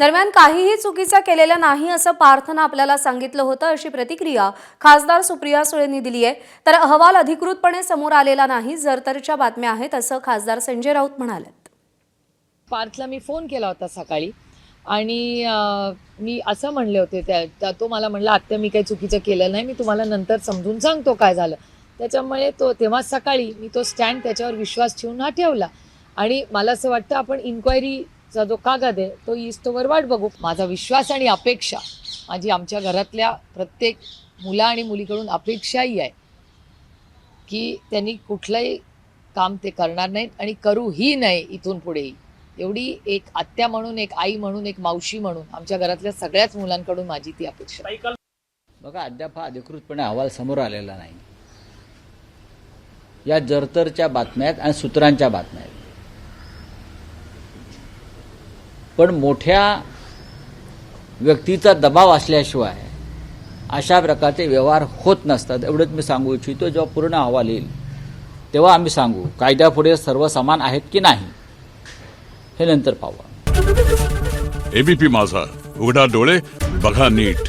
दरम्यान काहीही चुकीचं केलेलं नाही असं पार्थनं आपल्याला सांगितलं होतं, अशी प्रतिक्रिया खासदार सुप्रिया सुळेंनी दिली आहे। तर अहवाल अधिकृतपणे समोर आलेला नाही, जरतरच्या बातम्या आहेत असं खासदार संजय राऊत म्हणाले। पार्थला मी फोन केला होता सकाळी आणि मी असं म्हणले होते तो मला म्हणला, आत्या मी काही चुकीचं केलं नाही, मी तुम्हाला नंतर समजून सांगतो काय झालं। त्याच्यामुळे तेव्हा सकाळी मी तो स्टँड त्याच्यावर विश्वास ठेवून हा ठेवला आणि मला असं वाटतं आपण इन्क्वायरीचा जो कागद आहे तो ईस्तोवर वाट बघू। माझा विश्वास आणि अपेक्षा, माझी आमच्या घरातल्या प्रत्येक मुला आणि मुलीकडून अपेक्षाही आहे की त्यांनी कुठलंही काम ते करणार नाहीत आणि करूही नाही इथून पुढेही। एवढी एक आत्या म्हणून, एक आई म्हणून, एक मावशी म्हणून आमच्या घरातल्या सगळ्याच मुलांकडून माझी ती अपेक्षा। बघा, अद्याप हा अधिकृतपणे अहवाल समोर आलेला नाही। या जरतरच्या बातम्या आहेत आणि सूत्रांच्या बातम्या आहेत, पण मोठ्या व्यक्तीचा दबाव असल्याशिवाय अशा प्रकारचे व्यवहार होत नसतात, एवढंच मी सांगू इच्छितो। जेव्हा पूर्ण अहवाल येईल तेव्हा आम्ही सांगू कायद्यापुढे सर्व समान आहेत की नाही, हे नंतर पाहू। एबीपी माझा, उघडा डोळे बघा नीट।